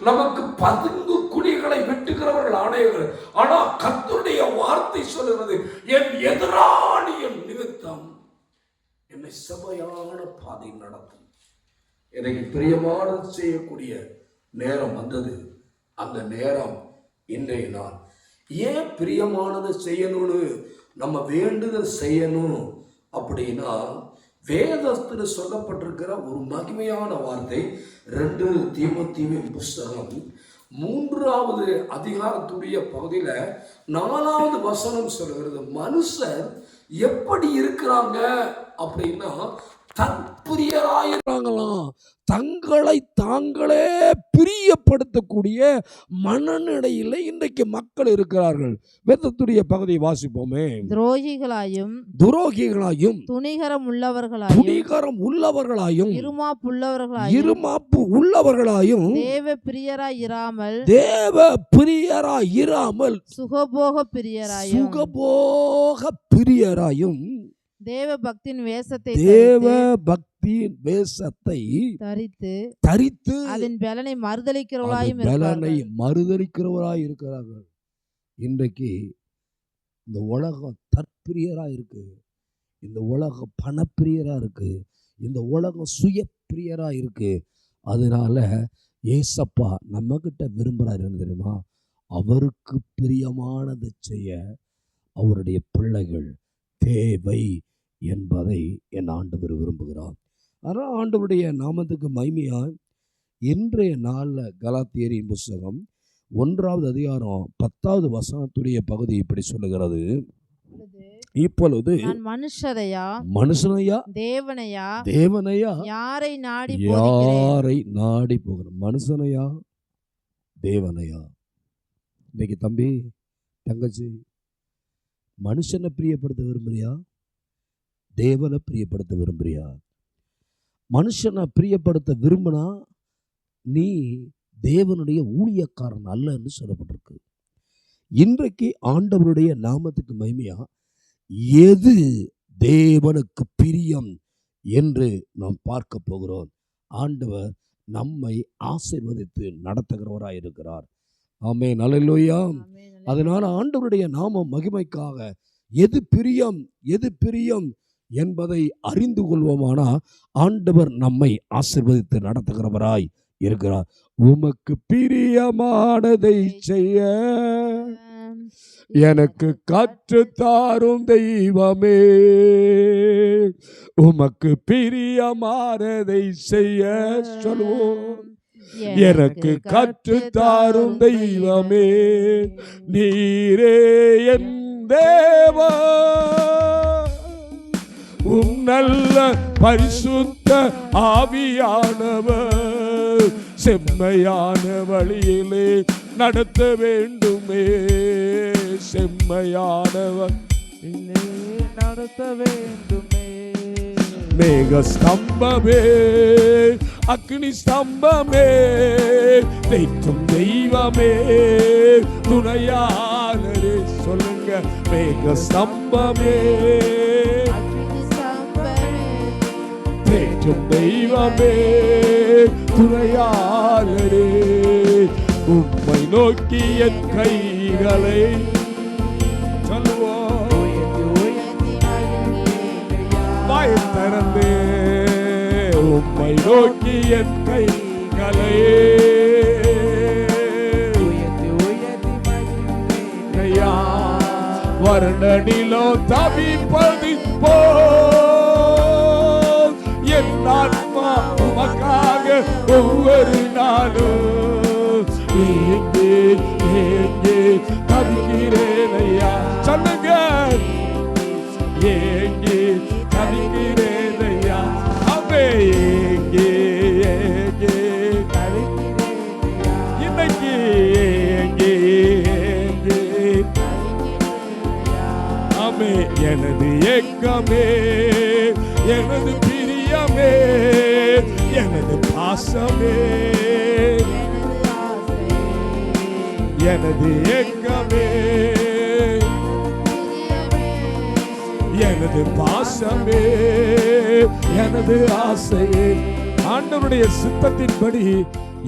நமக்கு பதுங்கு குழிகளை வெட்டுகிறவர்கள் அநேகர். ஆனா கர்த்தருடைய வார்த்தை சொல்லுகிறது, என் எதிராளியின் நிமித்தம் என்னை செமையான பாதை நடத்தும். எனக்கு பிரியமானது செய்யக்கூடிய நேரம் வந்தது. அந்த நேரம் இன்றைய நாள். ஏன் பிரியமானது செய்யணும்னு நம்ம வேண்டுதல் செய்யணும் அப்படின்னா, வேதத்தில் சொல்லப்பட்டிருக்கிற ஒரு மகிமையான வார்த்தை 2 தீமோத்தேயுவின் புஸ்தகம் 3வது அதிகாரத்துடைய பகுதியில் 4வது வசனம் சொல்கிறது, மனுஷர் எப்படி இருக்கிறாங்க அப்படின்னா தற்பிரியராயிருக்காங்களாம். தங்களை தாங்களே பிரியப்படுத்தக்கூடிய மனநிலையில் இன்றைக்கு மக்கள் இருக்கிறார்கள். வேதத்துடைய பகுதியை வாசிப்போமே. துரோகிகளாயும் துணிகரம் உள்ளவர்களாயும் இருமாப்பு உள்ளவர்களாயும் தேவ பிரியராய் இராமல் சுகபோக பிரியராயும் தேவ பக்தியின் வேஷத்தை தரித்து அதன் பலனை மறுதலிக்கிறவராய் இருக்கிறார்கள். இன்றைக்கு இந்த உலகம் தற்பிரியரா இருக்கு, இந்த உலகம் பணப்பிரியரா இருக்கு, இந்த உலகம் சுய பிரியரா இருக்கு. அதனால ஏசப்பா நம்ம கிட்ட விரும்புறாரு என்ன தெரியுமா? அவருக்கு பிரியமானதை செய்ய அவருடைய பிள்ளைகள் தேவை என்பதை என் ஆண்டவர் விரும்புகிறார். ஆனால் ஆண்டவருடைய நாமத்துக்கு மகிமையா இன்றைய நாளில் கலாத்தியரின் புஸ்தகம் 1வது அதிகாரம் 10வது வசனத்துடைய பகுதி இப்படி சொல்லுகிறது, இப்பொழுது மனுஷனையா தேவனையா யாரை நாடி போகிறோம்? மனுஷனையா தேவனையா? இன்னைக்கு தம்பி தங்கச்சி, மனுஷனை பிரியப்படுத்த விரும்புறியா? தேவனை பிரியப்படுத்த விரும்புறியா? மனுஷனை பிரியப்படுத்த விரும்பினா நீ தேவனுடைய ஊழியக்காரன் அல்ல என்று சொல்லப்பட்டிருக்கு. இன்றைக்கு ஆண்டவருடைய நாமத்துக்கு மகிமையா எது தேவனுக்கு பிரியம் என்று நாம் பார்க்க போகிறோம். ஆண்டவர் நம்மை ஆசீர்வதித்து நடத்துகிறவராய் இருக்கிறார். ஆமென், அல்லேலூயா. அதனால ஆண்டவருடைய நாம மகிமைக்காக எது பிரியம் என்பதை அறிந்து கொள்வோமானா ஆண்டவர் நம்மை ஆசீர்வதித்து நடத்துகிறவராய் இருக்கிறார். உமக்கு பிரியமானதை செய்ய எனக்கு கற்று தாரும் தெய்வமே, உமக்கு பிரியமானதை செய்ய சொல்வோம். எனக்கு கற்று தாரும் தெய்வமே, நீரே என் தேவா, உம் நல்ல பரிசுத்த ஆவியானவர் செம்மையான வழியிலே நடத்த வேண்டுமே, செம்மையானவர் நடத்த வேண்டுமே. மேக ஸ்தம்பமே, அக்னி ஸ்தம்பமே, தேற்றும் தெய்வமே, துணையாளரே சொல்லுங்க. மேக ஸ்தம்பமே, தேற்றும் தெய்வமே, துணையாளரே, உம்மை நோக்கி என் கைகளை சொல்லுவோம். வாய் திறந்து உம்மை நோக்கி என் கைகளை வருடனிலோ தவிப்பது போல் என் ஆத்மா உமக்காக ஒவ்வொரு நாளும் ஏங்கே தவிக்கிறேன் ஐயா. சொல்லுங்க, ஏங்கே தவிக்கிறேன் ஐயா. அவே ஏங்கே இன்னைக்கு ஏங்கே அமே எனது ஏக்கமே, எனது பிரியமே, எனது பாசமே, எனது ஏக்கமே, எனது பாசமே, எனது ஆசையே. ஆண்டவருடைய சித்தத்தின்படி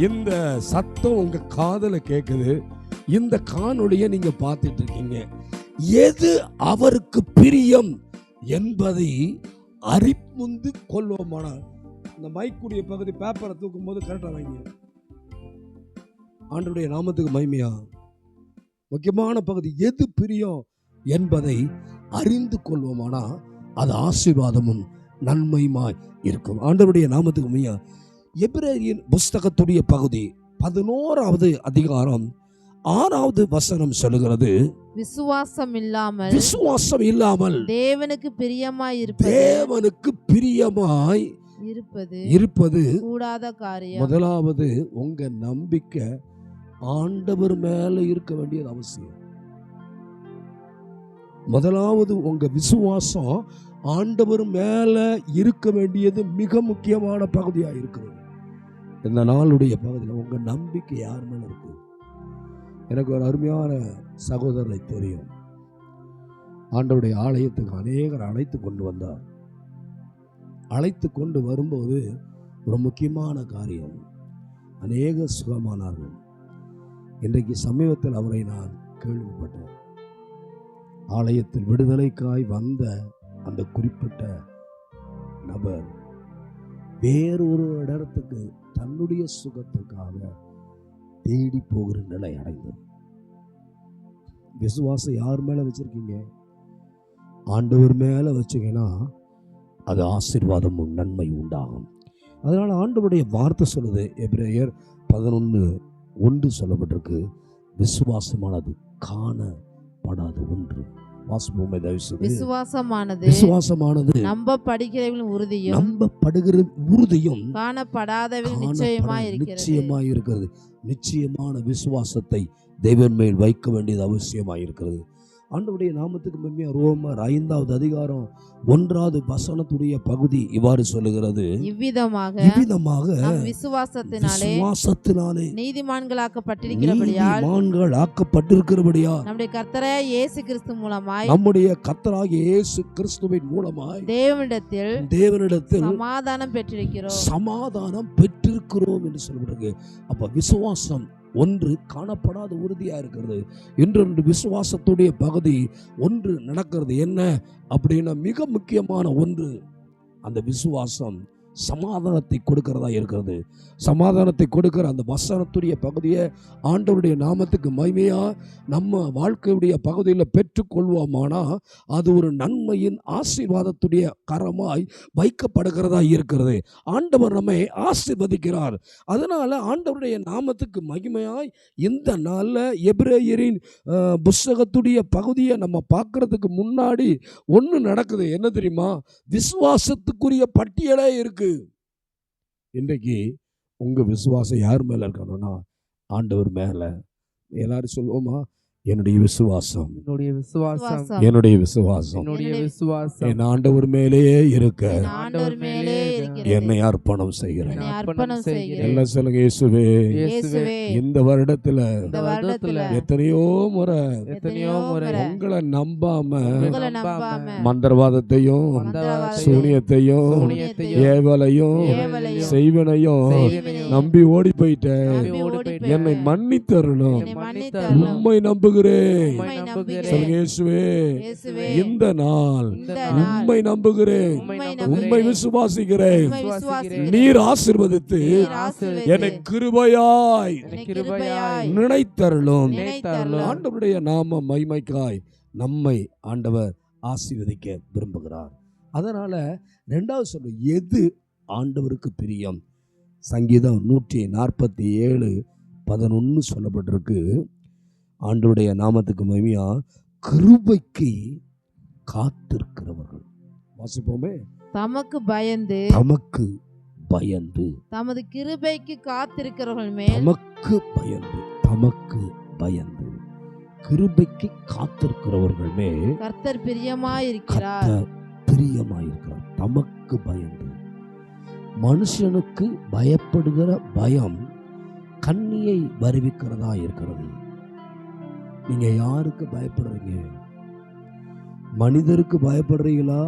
இந்த சத்தம் உங்க காதுல கேக்குது. இந்த காணொளியை நீங்க பார்த்துட்டு இருக்கீங்க. எது அவருக்கு பிரியம் என்பதை அறிந்து கொள்வோமானால், இந்த மைக்குடைய பகுதி பேப்பரை தூக்கும் போது கரெக்டா வைங்க. ஆண்டவருடைய நாமத்துக்கு மகிமையா. முக்கியமான பகுதி எது பிரியம் என்பதை அறிந்து கொள்வோமானா அது ஆசீர்வாதமும் நன்மையுமாய் இருக்கும். ஆண்டவருடைய நாமத்துக்கு மகிமையா. எபிரேயரின் புஸ்தகத்துடைய பகுதி 11வது அதிகாரம் 6வது வசனம் சொல்லுகிறது, விசுவாசம் இல்லாமல் தேவனுக்கு பிரியமாய் இருப்பது கூடாத காரியம். முதலாவது உங்க நம்பிக்கை ஆண்டவர் மேல இருக்க வேண்டியது அவசியம். முதலாவது உங்க விசுவாசம் ஆண்டவர் மேல இருக்க வேண்டியது மிக முக்கியமான பகுதியா இருக்கிறது. இந்த நாளுடைய பகுதியில் உங்க நம்பிக்கை யார் மேல இருக்கு? எனக்கு ஒரு அருமையான சகோதரரை தெரியும். ஆண்டவருடைய ஆலயத்துக்கு அநேகர் அழைத்து கொண்டு வந்தார். அழைத்து கொண்டு வரும்போது ஒரு முக்கியமான காரியம், அநேக சுகமானார்கள். இன்றைக்கு சமீபத்தில் அவரை நான் கேள்விப்பட்டேன். ஆலயத்தில் விடுதலைக்காய் வந்த அந்த குறிப்பிட்ட நபர் வேறொரு இடத்துக்கு தன்னுடைய சுகத்துக்காக தேடி போகிற நிலை அடைந்தது. விசுவாசம் யார் மேல வச்சிருக்கீங்க? ஆண்டவர் மேல வச்சீங்கன்னா அது ஆசீர்வாதமும் நன்மை உண்டாகும். அதனால ஆண்டவருடைய வார்த்தை சொல்லுது, எபிரேயர் 11:1 சொல்லப்பட்டிருக்கு, விசுவாசமானது காணப்படாத ஒன்று. விசுவாசமானது நம்பப்படுகிற உறுதியும் காணப்படாதவைகள் நிச்சயமாய் இருக்கிறது. நிச்சயமான விசுவாசத்தை தேவன் மேல் வைக்க வேண்டியது அவசியமாய் இருக்கிறது. ஆண்டவருடைய நாமத்துக்கு மகிமையா. ரோமர் 5வது அதிகாரம் 1வது வசனத்துடைய பகுதி இவ்வாறு சொல்லுகிறது, இவ்விதமாக விசுவாசத்தினாலே நீதிமான்களாக்கப்பட்டிருக்கிறபடியால் நம்முடைய கர்த்தராகிய இயேசு கிறிஸ்துவின் மூலமாய் தேவனிடத்தில் சமாதானம் பெற்றிருக்கிறோம் என்று சொல்லப்படுகிறது. அப்ப விசுவாசம் ஒன்று காணப்படாத உறுதியா இருக்கிறது. இன்னொன்று விசுவாசத்துடைய பகுதி ஒன்று நடக்கிறது. என்ன அப்படின்னா மிக முக்கியமான ஒன்று, அந்த விசுவாசம் சமாதானத்தை கொடுக்கிறதா இருக்கிறது. சமாதானத்தை கொடுக்கிற அந்த வசனத்துடைய பகுதியை ஆண்டவருடைய நாமத்துக்கு மகிமையா நம்ம வாழ்க்கையுடைய பகுதியில் பெற்றுக்கொள்வோமானா அது ஒரு நன்மையின் ஆசீர்வாதத்துடைய கரமாய் வைக்கப்படுகிறதா இருக்கிறது. ஆண்டவர் நம்மை ஆசீர்வதிக்கிறார். அதனால ஆண்டவருடைய நாமத்துக்கு மகிமையாய் இந்த நாளில் எபிரேயரின் புஸ்தகத்துடைய பகுதியை நம்ம பார்க்கறதுக்கு முன்னாடி ஒன்று நடக்குது. என்ன தெரியுமா? விசுவாசத்துக்குரிய பட்டியலே இருக்கு. இன்றைக்கு உங்க விசுவாசம் யார் மேல இருக்கணும்னா ஆண்டவர் மேல. எல்லாரும் சொல்லுவோமா? என்னுடைய விசுவாசம் என் ஆண்டவர் மேலேயே இருக்க என்னை அர்ப்பணம் செய்கிறேன். எல்லாம் சொல்லுங்க, இயேசுவே. இந்த வருடத்துல எத்தனையோ முறை உங்களை நம்பாம மந்திரவாதத்தையும் சூனியத்தையும் ஏவலையும் செய்வனையும் நம்பி ஓடி போயிட்டேன். என்னை மன்னித்தரணும். உம்மை நம்புகிறேன். இந்த நாள் உம்மை நம்புகிறேன், உம்மை விசுவாசிக்கிறேன். நீர் ஆசீர்வதித்து என்னை கிருபையாய் நினைத்தருளும். ஆண்டவருடைய நாம மகிமைக்காய் நம்மை ஆண்டவர் ஆசீர்வதிக்க விரும்புகிறார். அதனால 2வது சொல்ல, எது ஆண்டவருக்கு பிரியம்? சங்கீதம் 147:11 சொல்லப்பட்டிருக்கு, ஆண்டவருடைய நாமத்துக்கு மகிமையா, கிருபைக்கு காத்திருக்கிறவர்கள். வாசிப்போமே. தமக்கு பயந்து தமது கிருபைக்கு காத்திருக்கிறவர்கள் மேல் தமக்கு பயந்து கிருபைக்கு காத்திருக்கிறவர்கள் மேல் கர்த்தர் பிரியமாயிருக்கிறார். தமக்கு பயந்து. மனுஷனுக்கு பயப்படுகிற பயம் கண்ணியை வருவிக்கிறதா இருக்கிறது. நீங்க யாருக்கு பயப்படுறீங்க? மனிதருக்கு பயப்படுறீங்களா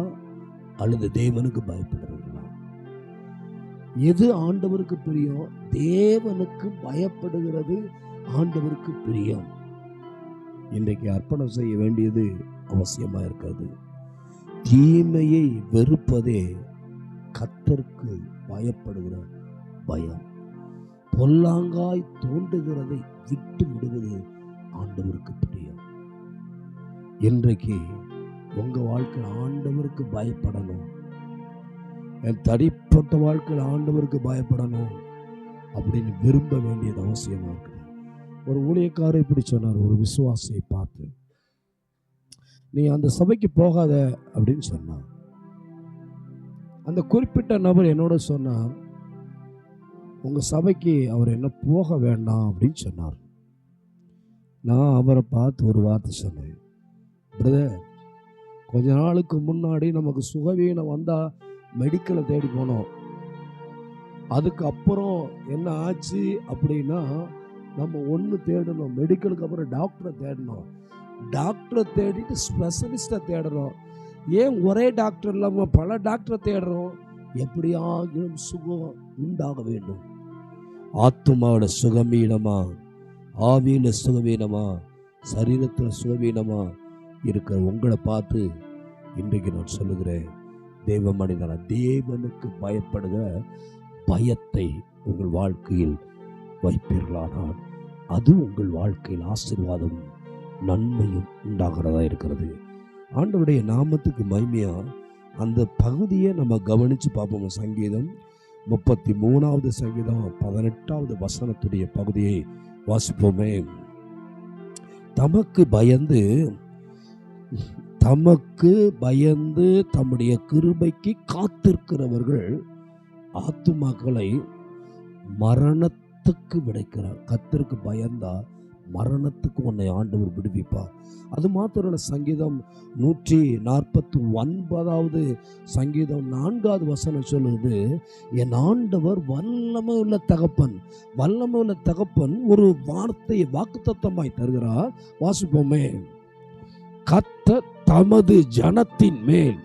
அல்லது தேவனுக்கு பயப்படுறீங்களா? எது ஆண்டவருக்கு பிரியம்? தேவனுக்கு பயப்படுகிறது ஆண்டவருக்கு பிரியம். இன்றைக்கு அர்ப்பணம் செய்ய வேண்டியது அவசியமா இருக்கிறது. தீமையை வெறுப்பதே கர்த்தருக்கு பயப்படுகிற பயம். பொல்லாங்காய் தோன்றுகிறதை விட்டு விடுவது ஆண்டவருக்கு பிரியம். இன்றைக்கு உங்க வாழ்க்கையில் ஆண்டவருக்கு பயப்படணும். என் தனிப்பட்ட வாழ்க்கையில் ஆண்டவருக்கு பயப்படணும் அப்படின்னு விரும்ப வேண்டியது அவசியமா இருக்குது. ஒரு ஊழியக்காரர் இப்படி சொன்னார், ஒரு விசுவாசியை பார்த்து, நீ அந்த சபைக்கு போகாத அப்படின்னு சொன்னார். அந்த குறிப்பிட்ட நபர் என்னோட சொன்னார், உங்க சபைக்கு அவர் என்ன போக வேண்டாம் அப்படின்னு சொன்னார். நான் அவரை பார்த்து ஒரு வார்த்தை சொன்னேன், பிரதர், கொஞ்ச நாளுக்கு முன்னாடி நமக்கு சுகவீனம் வந்தா மெடிக்கலை தேடி போனோம். அதுக்கப்புறம் என்ன ஆச்சு அப்படின்னா நம்ம ஒன்று தேடணும், மெடிக்கலுக்கு அப்புறம் டாக்டரை தேடணும், டாக்டரை தேடிட்டு ஸ்பெஷலிஸ்டை தேடணும். ஏன் ஒரே டாக்டர் இல்லாமல் பல டாக்டரை தேடுறோம்? எப்படியாகிலும் சுகம் உண்டாக வேண்டும். ஆத்துமாவோட சுகவீனமா, ஆவியில் சுகவீனமா, சரீரத்தில் சுகவீனமா இருக்கிற உங்களை பார்த்து இன்றைக்கு நான் சொல்லுகிறேன், தேவ மனிதன, தேவனுக்கு பயப்படுகிற பயத்தை உங்கள் வாழ்க்கையில் வைப்பீர்களானால் அது உங்கள் வாழ்க்கையில் ஆசீர்வாதமும் நன்மையும் உண்டாகிறதா இருக்கிறது. ஆண்டவருடைய நாமத்துக்கு மகிமையா அந்த பகுதியை நம்ம கவனித்து பார்ப்போம். சங்கீதம் 33வது சங்கீதம் 18வது வசனத்துடைய பகுதியை வாசிப்போமே. தமக்கு பயந்து தம்முடைய கிருபைக்கு காத்திருக்கிறவர்கள் ஆத்துமாக்களை மரணத்துக்கு விடைக்கிறார். கர்த்தருக்கு பயந்தா மரணத்துக்கு உன்னை ஆண்டவர் விடுவிப்பார். அது மாத்திரம் இல்லை, சங்கீதம் 149வது சங்கீதம் 4வது வசனம் சொல்லுது, என் ஆண்டவர் வல்லமை உள்ள தகப்பன். வல்லமை உள்ள தகப்பன் ஒரு வார்த்தையை வாக்குத்தத்தமாய் தருகிறார். வாசிப்போமே. கர்த்தர் தமது ஜனத்தின் மேல்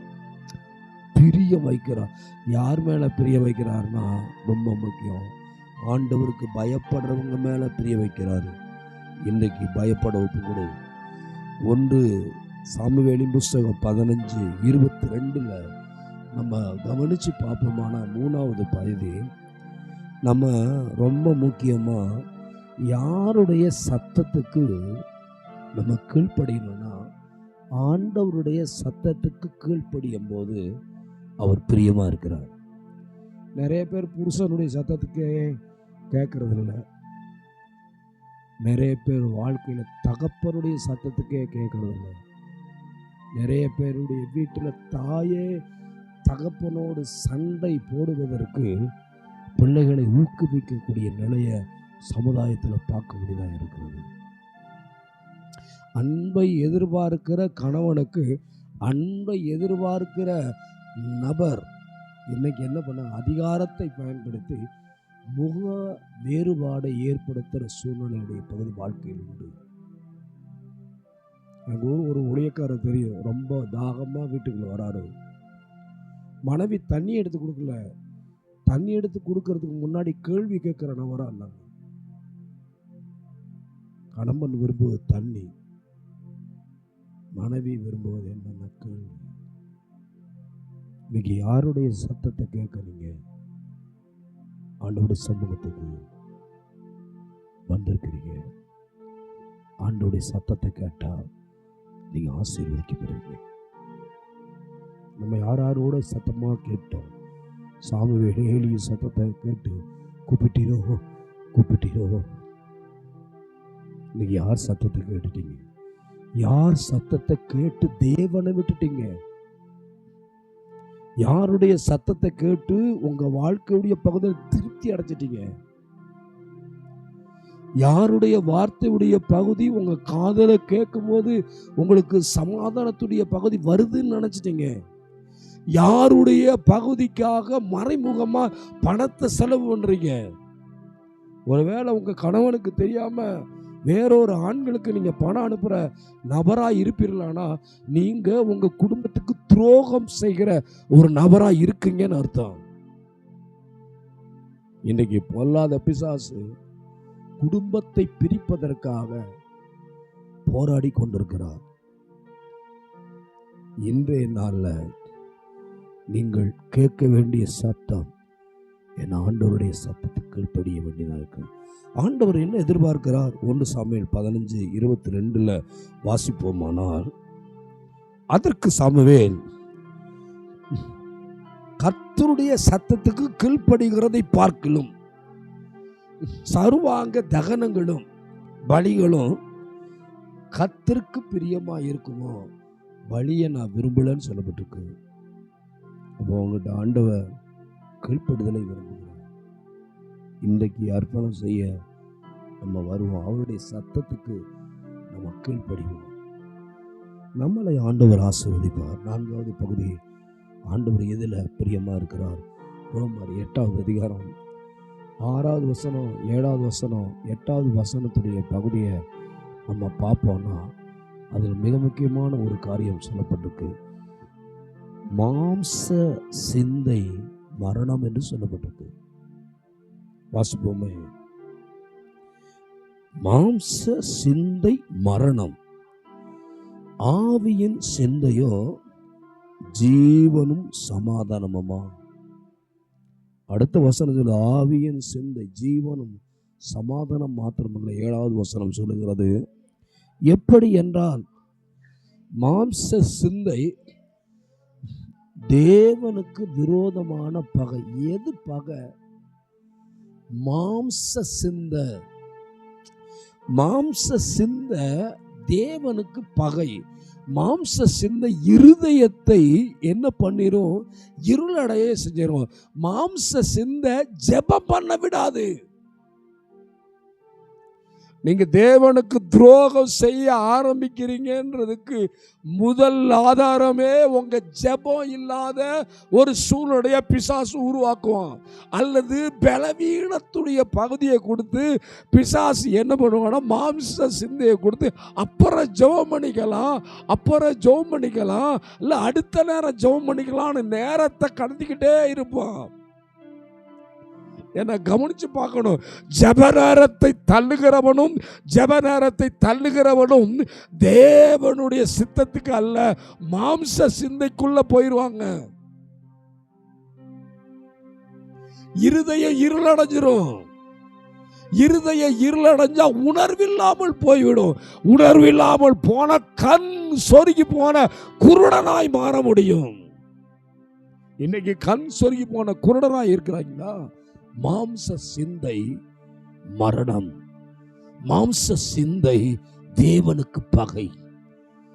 பிரியம் வைக்கிறார். யார் மேல பிரிய வைக்கிறார்னா ரொம்ப முக்கியம், ஆண்டவருக்கு பயப்படுறவங்க மேல பிரிய வைக்கிறாரு. இன்னைக்கு பயப்பட ஒப்பு கொடு. 1 சாமுவேலின் புஸ்தகம் 15:22 நம்ம கவனிச்சு பார்ப்போமான 3வது பகுதி, நம்ம ரொம்ப முக்கியமா யாருடைய சத்தத்துக்கு நம்ம கீழ்ப்படியணும்னா ஆண்டவருடைய சத்தத்துக்கு கீழ்ப்படியும் போது அவர் பிரியமா இருக்கிறார். நிறைய பேர் புருஷனுடைய சத்தத்துக்கே கேட்கறது இல்லை. நிறைய பேர் வாழ்க்கையில தகப்பனுடைய சத்தத்துக்கே கேட்கறது இல்லை. நிறைய பேருடைய வீட்டில் தாயே தகப்பனோடு சண்டை போடுவதற்கு பிள்ளைகளை ஊக்குவிக்கக்கூடிய நிலையை சமுதாயத்தில் பார்க்க முடியதா இருக்கிறது. அன்பை எதிர்பார்க்கிற கணவனுக்கு அன்பை எதிர்பார்க்கிற நபர் இன்னைக்கு என்ன பண்ண, அதிகாரத்தை பயன்படுத்தி முக வேறுபாடை ஏற்படுத்துகிற சூழ்நிலையுடைய பகுதி வாழ்க்கையில் உண்டு. எனக்கு ஒரு ஊழியக்காரர் தெரியும், ரொம்ப தாகமா வீட்டுக்குள்ள வராரு. மனைவி தண்ணி எடுத்து கொடுக்கல, தண்ணி எடுத்து கொடுக்கறதுக்கு முன்னாடி கேள்வி கேட்கிற நபரா இருந்தாங்க. கணவன் விரும்புவது தண்ணி, மனைவி விரும்புவது என்னன்னா கேள்வி. இன்னைக்கு யாருடைய சத்தத்தை கேட்கறீங்க? ஆண்டவருடைய சமூகத்துக்கு வந்திருக்கிறீங்க. ஆண்டவருடைய சத்தத்தை கேட்டா நீங்க ஆசீர்வதிக்கப்படுவீங்க. நம்ம யாரோட சத்தமா கேட்டோம்? சாமுவேல் ஏலியின் சத்தத்தை கேட்டு கூப்பிட்டீரோ. இன்னைக்கு யார் சத்தத்தை கேட்டுட்டீங்க? யார் சத்தத்தை கேட்டு தேவனை விட்டுட்டீங்க? யாருடைய சத்தத்தை கேட்டு உங்க வாழ்க்கையுடைய பகுதியில் திருப்தி அடைஞ்சிட்டீங்க? யாருடைய வார்த்தையுடைய பகுதி உங்க காதல கேட்கும் போது உங்களுக்கு சமாதானத்துடைய பகுதி வருதுன்னு நினைச்சிட்டீங்க? யாருடைய பகுதிக்காக மறைமுகமா பணத்தை செலவு பண்றீங்க? ஒருவேளை உங்க கணவனுக்கு தெரியாம வேறொரு ஆண்களுக்கு நீங்க பணம் அனுப்புற நபரா இருப்பீர்களானா நீங்க உங்க குடும்பத்துக்கு துரோகம் செய்கிற ஒரு நபரா இருக்கீங்கன்னு அர்த்தம். இன்றைக்கு பொல்லாத பிசாசு குடும்பத்தை பிரிப்பதற்காக போராடி கொண்டிருக்கிறார். இன்றைய நாள்ல நீங்கள் கேட்க வேண்டிய சத்தம், என் ஆண்டவருடைய சத்தத்துக்கு கீழ்ப்படிய வேண்டியதாக இருக்கு. ஆண்டவர் என்ன எதிர்பார்க்கிறார்? 1 சாமுவேல் 15:22 வாசிப்போமானால், அதற்கு சாமுவேல் கர்த்தருடைய சத்தத்துக்கு கீழ்ப்படுகிறதை பார்க்கிலும் சர்வாங்க தகனங்களும் பலிகளும் கர்த்தருக்கு பிரியமா இருக்குமோ, பலியை நான் விரும்பலன்னு சொல்லப்பட்டிருக்கு. அப்போ உங்ககிட்ட ஆண்டவர் கீழ்ப்படுதலை விரும்புகிறார். இன்றைக்கு அர்ப்பணம் செய்ய நம்ம வருவோம், அவருடைய சத்தத்துக்கு நம்ம கீழ்ப்படிவோம். நம்மளை ஆண்டவர் ஆசீர்வதிப்பார். 4வது பகுதி, ஆண்டவர் எதில் பிரியமா இருக்கிறார்? ரோமர் 8வது அதிகாரம் 6வது வசனம் 7வது வசனம் 8வது வசனத்துடைய பகுதியை நம்ம பார்ப்போம்னா, அதில் மிக முக்கியமான ஒரு காரியம் சொல்லப்பட்டிருக்கு. மாம்ச சிந்தை மரணம் என்று சொல்லப்பட்டிருக்கு. வாசிப்போமே. மாம்ச சிந்தை மரணம், ஆவியின் சிந்தையோ ஜீவனும் சமாதானமுமா. அடுத்த வசனத்தில் ஆவியின் சிந்தை ஜீவனும் சமாதானம் மாத்திரமல்ல, 7வது வசனம் சொல்லுகிறது, எப்படி என்றால் மாம்ச சிந்தை தேவனுக்கு விரோதமான பகை. எது பகை? மாம்ச சிந்தை. மாம்ச சிந்தை தேவனுக்கு பகை. மாம்ச சிந்தை இருதயத்தை என்ன பண்ணிரும்? இருளடைய செஞ்சிடும். மாம்ச சிந்தை ஜெபம் பண்ண விடாது. நீங்க தேவனுக்கு துரோகம் செய்ய ஆரம்பிக்கிறீங்கன்றதுக்கு முதல் ஆதாரமே உங்க ஜெபம் இல்லாத ஒரு சூழ்நிலையை பிசாசு உருவாக்குவான். அல்லது பலவீனத்துடைய பகுதியை கொடுத்து பிசாசு என்ன பண்ணுவாங்கன்னா, மாம்ச சிந்தையை கொடுத்து அப்புறம் ஜெபம் பண்ணிக்கலாம், இல்லை அடுத்த நேரம் ஜெபம் பண்ணிக்கலாம்னு நேரத்தை கடத்திக்கிட்டே இருப்பான். என்ன கவனிச்சு பார்க்கணும். ஜெப நேரத்தை தள்ளுகிறவனும் தேவனுடைய சித்தத்துக்கு அல்ல, மாம்ச சிந்தைக்குள்ள போயிருவாங்க. இருதயம் இருளடைஞ்சிரும். இருதயம் இருளடைஞ்சா உணர்வில்லாமல் போய்விடும். உணர்வில்லாமல் போன கண் சொருகி போன குருடனாய் மாற முடியும். இன்னைக்கு கண் சொருகி போன குருடனாய் இருக்கிறாங்களா? மாம்ச சிந்தை மரணம், மாம்ச சிந்தை தேவனுக்கு பகை.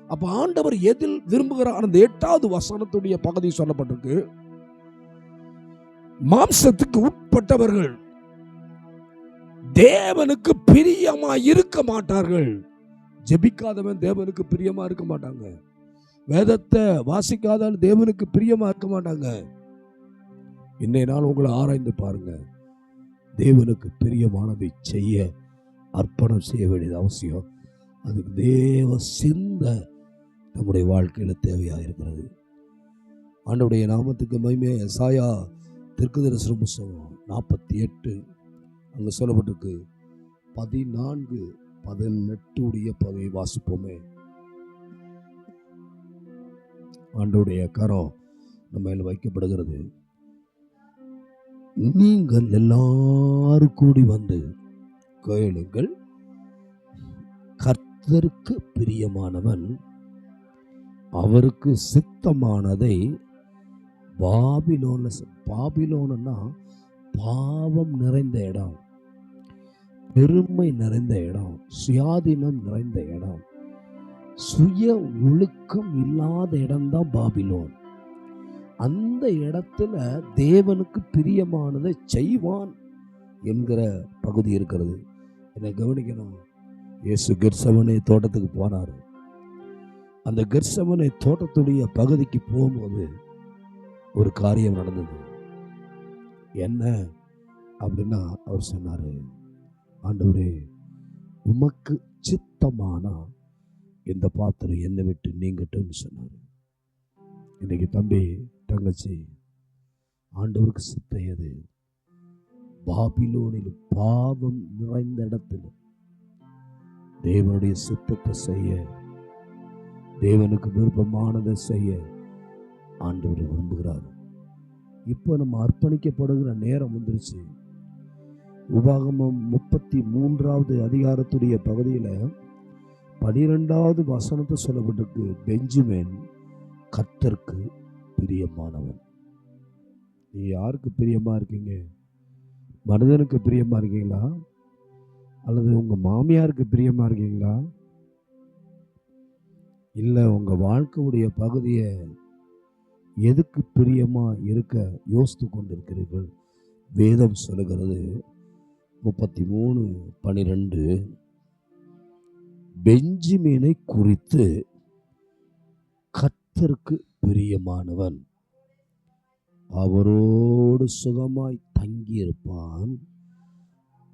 அப்ப ஆண்டவர் எதில் விரும்புகிறார்? அந்த 8வது வசனத்துடைய பகுதி சொல்லப்பட்டிருக்கு, மாம்சத்துக்கு உட்பட்டவர்கள் தேவனுக்கு பிரியமா இருக்க மாட்டார்கள். ஜெபிக்காதவன் தேவனுக்கு பிரியமா இருக்க மாட்டாங்க. வேதத்தை வாசிக்காதவன் தேவனுக்கு பிரியமா இருக்க மாட்டாங்க. இன்னைய நாள் உங்களை ஆராய்ந்து பாருங்க. தேவனுக்கு பிரியமானதை செய்ய அர்ப்பணம் செய்ய வேண்டியது அவசியம். அதுக்கு தேவ சிந்தை நம்முடைய வாழ்க்கையில் தேவையாக இருக்கிறது. ஆண்டவருடைய நாமத்துக்கு மகிமை. எசாயா தீர்க்கதரிசன புத்தகம் 48 அங்கே சொல்லப்பட்டிருக்கு. 14-18 பதவி வாசிப்போமே. ஆண்டவருடைய கரம் நம்ம மேல் வைக்கப்படுகிறது. நீங்கள் எல்லாரும் கூடி வந்து கேளுங்கள், கர்த்தருக்கு பிரியமானவன் அவருக்கு சித்தமானதை பாபிலோன்னா பாவம் நிறைந்த இடம், பெருமை நிறைந்த இடம், சுயாதீனம் நிறைந்த இடம், சுய ஒழுக்கம் இல்லாத இடம்தான் பாபிலோன். அந்த இடத்துல தேவனுக்கு பிரியமானதை செய்வான் என்கிற பகுதி இருக்கிறது. என்னை கவனிக்கணும். இயேசு கெத்செமனே தோட்டத்துக்கு போனார். அந்த கெத்செமனே தோட்டத்துடைய பகுதிக்கு போகும்போது ஒரு காரியம் நடந்தது. என்ன அப்படின்னா, அவர் சொன்னாரு, ஆண்டவரே உமக்கு சித்தமானா இந்த பாத்திரம் என்னை விட்டு நீங்கட்டும்னு சொன்னார். இன்னைக்கு தம்பி தங்கச்சி, ஆண்டவருக்கு சித்தம் எது? பாபிலோனிலும் பாவம் நிறைந்த இடத்திலும் தேவனுடைய சித்தத்தை செய்ய, தேவனுக்கு விருப்பமானதை செய்ய ஆண்டவர் விரும்புகிறார். இப்போ நம்ம அர்ப்பணிக்கப்படுகிற நேரம் வந்துருச்சு. உபாகமம் 33வது அதிகாரத்துடைய பகுதியில் 12வது வசனத்தை சொல்லப்பட்டிருக்கு, பெஞ்சமின் கர்த்தருக்கு பிரியமானவன். நீ யாருக்கு பிரியமா இருக்கீங்க? மனிதனுக்கு பிரியமா இருக்கீங்களா, அல்லது உங்க மாமியாருக்கு பிரியமா இருக்கீங்களா, இல்லை உங்க வாழ்க்கையுடைய பகுதியை எதுக்கு பிரியமா இருக்க யோசித்து கொண்டிருக்கிறீர்கள்? வேதம் சொல்லுகிறது 33:12, பெஞ்சமினை குறித்து கர்த்தருக்கு பிரியமானவன் அவரோடு சுகமாய் தங்கியிருப்பான்,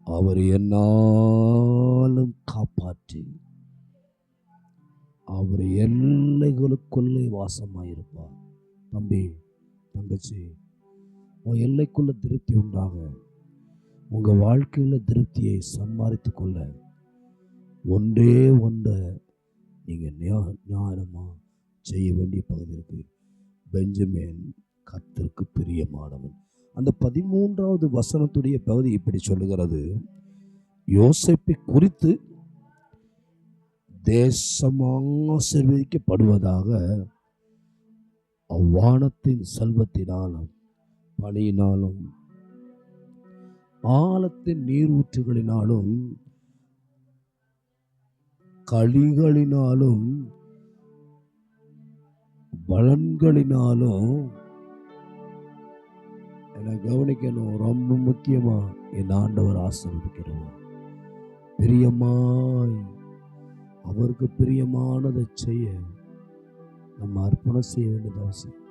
அவர் என்னாலும் காப்பாற்றி அவர் எல்லைகளுக்குள்ளே வாசமாயிருப்பார். தம்பி, தங்கச்சி, உன் எல்லைக்குள்ள திருப்தி உண்டாக, உங்க வாழ்க்கையில திருப்தியை சம்பாதித்து கொள்ள ஒன்றே ஒன்றை நீங்க ஞானமா செய்ய வேண்டிய பகுதி இருக்கு. பெஞ்சமின் கர்த்தருக்கு பிரியமானவன். அந்த 13வது வசனத்துடைய பகுதி இப்படி சொல்லுகிறது, யோசேப்பை குறித்து தேசம் ஆசீர்வதிக்கப்படுவதாக அவ்வானத்தின் செல்வத்தினாலும் பனியினாலும் ஆழத்தின் நீரூற்றுகளினாலும் களிகளினாலும் பலன்களினாலும், என கவனிக்கணும், ரொம்ப முக்கியமா, என் ஆண்டவர் ஆசீர்வதிக்கிறவர். பிரியமாய் அவருக்கு பிரியமானதை செய்ய நம்ம அர்ப்பணம் செய்ய வேண்டியது அவசியம்.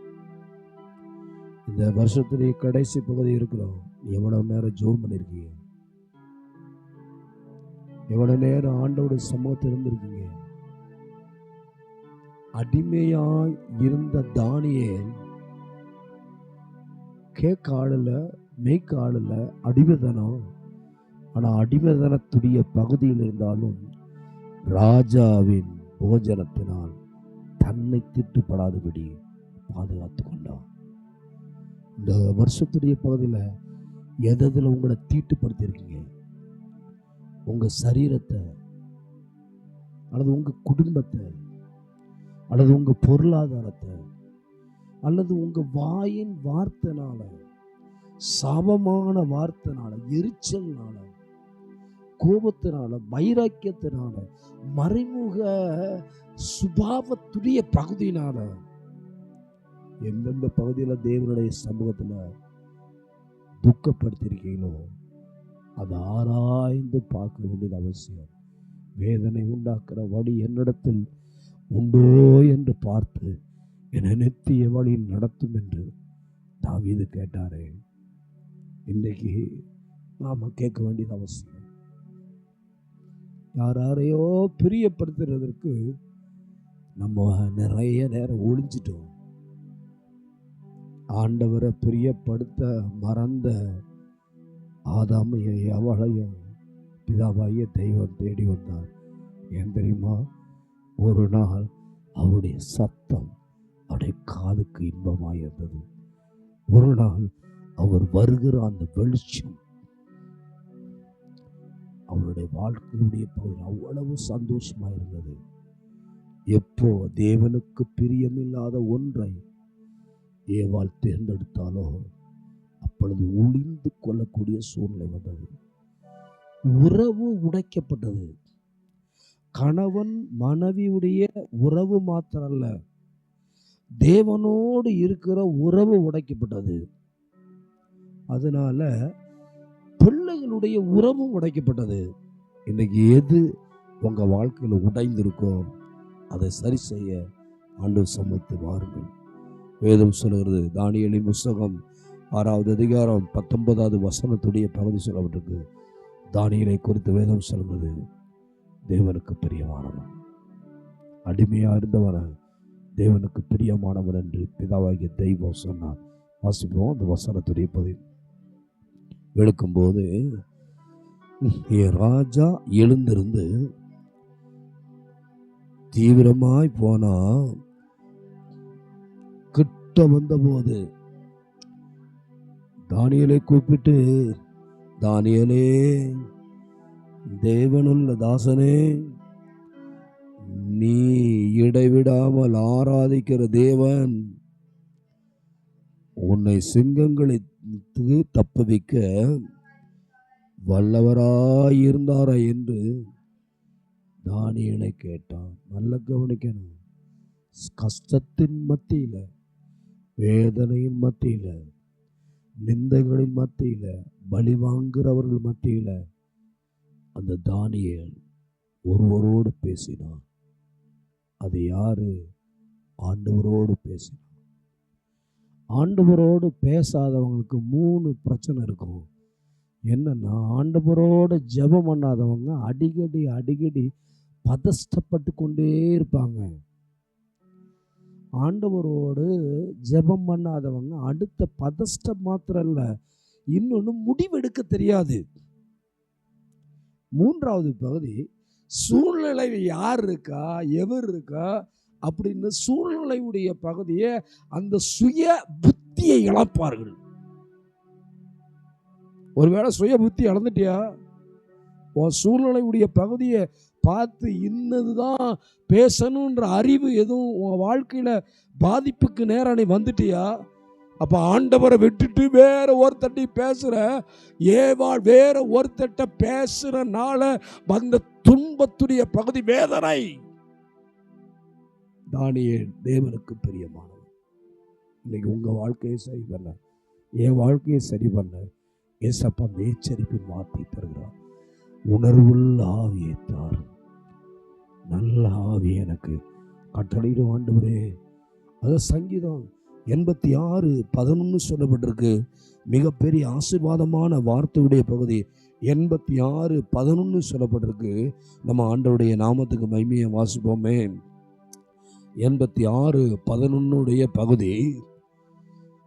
இந்த வருஷத்துடைய கடைசி பகுதி இருக்கிறோம். எவ்வளவு நேரம் ஜெபம் பண்ணிருக்கீங்க? எவ்வளவு நேரம் ஆண்டவருடைய சமூகத்தில் இருந்திருக்கீங்க? அடிமையாய் இருந்த தானியேல் கேட்க ஆளல, மேய்க்க ஆளல, அடிமைதனம். ஆனா அடிமைதனத்துடைய பகுதியில் இருந்தாலும் ராஜாவின் போஜனத்தினால் தன்னை திட்டுப்படாதபடி பாதுகாத்து கொண்டான். இந்த வருஷத்துடைய பகுதியில் எதில் உங்களை தீட்டுப்படுத்தியிருக்கீங்க? உங்க சரீரத்தை, அல்லது உங்க குடும்பத்தை, அல்லது உங்க பொருளாதாரத்தை, அல்லது உங்க வாயின் வார்த்தைனால, சாபமான வார்த்தைனால, எரிச்சல்னால, கோபத்தினால, வைராக்கியத்தினால, மறைமுக சுபாவத்துடைய பகுதியினால எந்தெந்த பகுதியில் தேவனுடைய சமூகத்தில் துக்கப்படுத்திருக்கீங்களோ அதை ஆராய்ந்து பார்க்க வேண்டியது அவசியம். வேதனை உண்டாக்குற வழி என்னிடத்தில் உண்டோ என்று பார்த்து என்னை நித்திய வழியில் நடத்தும் என்று தாவீது கேட்டாரே. இன்றைக்கு நாம கேட்க வேண்டியது அவசியம். யாரையோ பிரியப்படுத்துறதற்கு நம்ம நிறைய நேரம் ஒளிஞ்சிட்டோம். ஆண்டவரை பிரியப்படுத்த மறந்த ஆதாமையும் அவளையும் பிதாவாகிய தெய்வம் தேடி வந்தார். ஏன் தெரியுமா? ஒரு நாள் அவருடைய சத்தம் அவருடைய காதுக்கு இன்பமாய் இருந்தது. ஒரு நாள் அவர் வருகிற அந்த வெளிச்சம் அவருடைய வாழ்க்கையுடைய பகுதியில் அவ்வளவு சந்தோஷமா இருந்தது. எப்போ தேவனுக்கு பிரியமில்லாத ஒன்றை ஏவாள் தேர்ந்தெடுத்தாலோ அப்பொழுது ஒளிந்து கொள்ளக்கூடிய சூழ்நிலை வந்தது. உறவு உடைக்கப்பட்டது. கணவன் மனைவியுடைய உறவு மாத்திரல்ல, தேவனோடு இருக்கிற உறவு உடைக்கப்பட்டது. அதனால பிள்ளைகளுடைய உறவும் உடைக்கப்பட்டது. இன்னைக்கு எது உங்க வாழ்க்கையில் உடைந்திருக்கோ அதை சரி செய்ய ஆண்டவர் சமூகத்தில் வாருங்கள். வேதம் சொல்கிறது, தானியேலின் புத்தகம் 6வது அதிகாரம் 19வது வசனத்துடைய பகுதி சொல்லப்பட்டிருக்கு. தானியேலை குறித்து வேதம் சொல்கிறது, தேவனுக்கு பிரியமானவன், அடிமையா இருந்தவன தேவனுக்கு பிரியமானவன் என்று பிதாவாகிய தெய்வம் சொன்னார். வாசிப்போம் அந்த வசனத்துடைய பகுதி. வெளுக்கும்போது ராஜா எழுந்திருந்து தீவிரமாய் போனா, கிட்ட வந்தபோது தானியேலை கூப்பிட்டு, தானியேலே, தேவனுள்ள தாசனே, நீ இடைவிடாமல் ஆராதிக்கிற தேவன் உன்னை சிங்கங்களை தப்புவிக்க வல்லவராயிருந்தாரா என்று தானியேலை கேட்டான். நல்ல கவனிக்கணும். கஷ்டத்தின் மத்தியில, வேதனையின் மத்தியில, நிந்தைகளின் மத்தியில, பலி வாங்குறவர்கள் மத்தியில அந்த தானியேல் ஒருவரோடு பேசினான். அது யாரு? ஆண்டவரோடு பேசினான். ஆண்டவரோடு பேசாதவங்களுக்கு 3 பிரச்சனை இருக்கும். என்னன்னா, ஆண்டவரோட ஜெபம் பண்ணாதவங்க அடிக்கடி பதஷ்டப்பட்டு கொண்டே இருப்பாங்க. ஆண்டவரோடு ஜெபம் பண்ணாதவங்க அடுத்த பதஷ்டம் மாத்திரம் இல்ல, இன்னொன்று முடிவெடுக்க தெரியாது. 3வது பகுதி, சூழ்நிலை யார் இருக்கா, எவர் இருக்கா அப்படின்னு சூழ்நிலையுடைய பகுதியை, அந்த சுய புத்தியை இழப்பார்கள். ஒருவேளை சுய புத்தி இழந்துட்டியா, உன் சூழ்நிலையுடைய பகுதியை பார்த்து இன்னதுதான் பேசணுன்ற அறிவு எதுவும் உன் வாழ்க்கையில பாதிப்புக்கு நேரம் நீ வந்துட்டியா, அப்ப ஆண்டவரை விட்டுட்டு வேற ஒருத்தட்டி பேசுற, ஏவாள் வேற ஒருத்தட்ட பேசுறனால வந்த துன்பத்துடைய பகுதி வேதனை. தானியேல் தேவனுக்கு பிரியமானவன். இன்னைக்கு உங்க வாழ்க்கையை சரி பண்ண, என் வாழ்க்கையை சரி பண்ண ஏசப்பா அந்த எச்சரிப்பின் வார்த்தை தருகிறார். உணர்வுள்ள ஆவியை தார், நல்ல ஆவி எனக்கு கட்டளையிடும் ஆண்டவரே. அது சங்கீதம் 86:11 சொல்லப்பட்டிருக்கு. மிகப்பெரிய ஆசீர்வாதமான வார்த்தையுடைய பகுதி 86:11 சொல்லப்பட்டிருக்கு. நம்ம ஆண்டவருடைய நாமத்துக்கு மகிமையை வாசிப்போமே. 86:11 பகுதி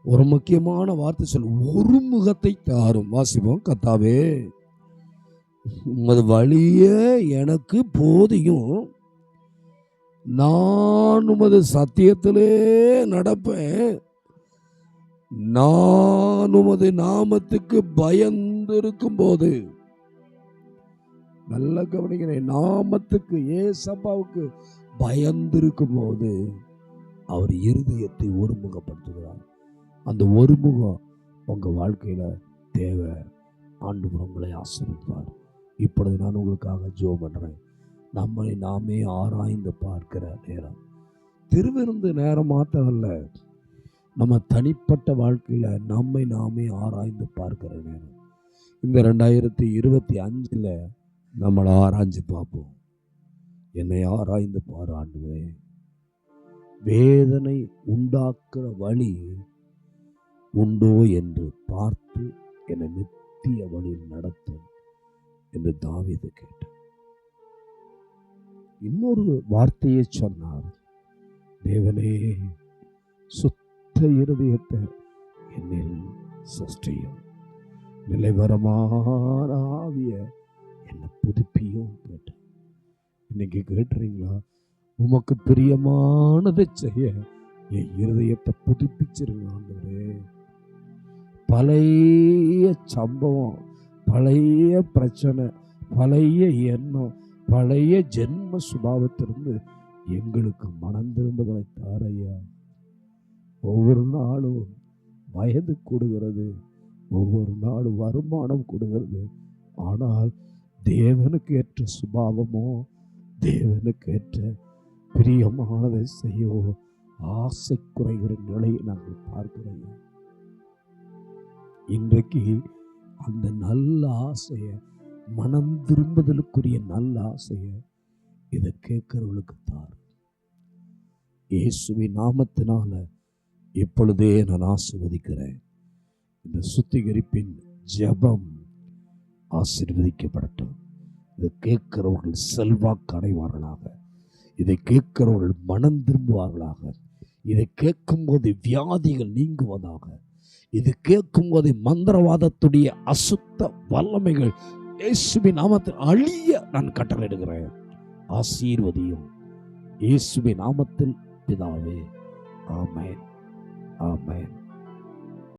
ஒரு முக்கியமான வார்த்தை சொல்லு, ஒரு முகத்தை தாரும். வாசிப்போம். கர்த்தாவே, உமது வழியே எனக்கு போதியும், நான் உமது சத்தியத்திலே நடப்பேன், நான் உமது நாமத்துக்கு பயந்திருக்கும் போது. நல்ல கவனிக்கிறேன். நாமத்துக்கு, ஏசப்பாவுக்கு பயந்திருக்கும் போது அவர் இருதயத்தை ஒருமுகப்படுத்துகிறார். அந்த ஒருமுகம் உங்க வாழ்க்கையில தேவை. ஆண்டவர் உங்களை ஆசீர்வதிப்பார். இப்பொழுது நான் உங்களுக்காக ஜெபம் பண்றேன். நம்மை நாமே ஆராய்ந்து பார்க்கிற நேரம், திருவிருந்து நேரம் மாத்திரம் அல்ல, நம்ம தனிப்பட்ட வாழ்க்கையில நம்மை நாமே ஆராய்ந்து பார்க்கிற நேரம். இந்த 2025 நம்மளை ஆராய்ஞ்சு பார்ப்போம். என்னை ஆராய்ந்து பாரு ஆண்டவரே, வேதனை உண்டாக்குற வழி உண்டோ என்று பார்த்து என்னை நித்திய வழியில் நடத்தும் என்று தாவீது கேட்டார். இன்னொரு வார்த்தையை சொன்னார், தேவனே, சுத்த இருதயத்தை என்னில் சிருஷ்டியும், நிலைவரமான ஆவிய என்னை புதுப்பியும் கேட்டார். இன்னைக்கு கேட்டுறீங்களா? உமக்கு பிரியமானதை செய்ய என் இருதயத்தை புதுப்பிச்சிருங்க ஆண்டவரே. பழைய சம்பவம், பழைய பிரச்சனை, பழைய எண்ணம், பழைய ஜென்ம சுபாவத்திலிருந்து எங்களுக்கு மனம் திரும்புதலை தாரையா. ஒவ்வொரு நாளும் வயது கூடுகிறது, ஒவ்வொரு நாளும் வருமானம் கூடுகிறது, ஆனால் தேவனுக்கு ஏற்ற சுபாவமோ, தேவனுக்கு ஏற்ற பிரியமானதை செய்யவோ ஆசை குறைகிற நிலையை நாங்கள் பார்க்கிறோம். இன்றைக்கு அந்த நல்ல ஆசையை, மனம் திரும்புதலுக்குரிய நல்ல ஆசையை இதை கேட்கிறவர்களுக்கு தார். இயேசுவின் நாமத்தினால இப்பொழுதே நான் ஆசீர்வதிக்கிறேன். இந்த சுத்திகரிப்பின் ஜெபம் ஆசீர்வதிக்கப்படட்டும். இதை கேட்கிறவர்கள் செல்வாக்கு அடைவார்களாக, இதை கேட்கிறவர்கள் மனம் திரும்புவார்களாக, இதை கேட்கும்போது வியாதிகள் நீங்குவதாக, இது கேட்கும் போது மந்திரவாதத்துடைய அசுத்த வல்லமைகள் இயேசுவின் நாமத்தில் அழிய நான் கட்டளையிடுகிறேன். ஆசீர்வதியும் இயேசுவின் நாமத்தில் பிதாவே. ஆமென், ஆமென்.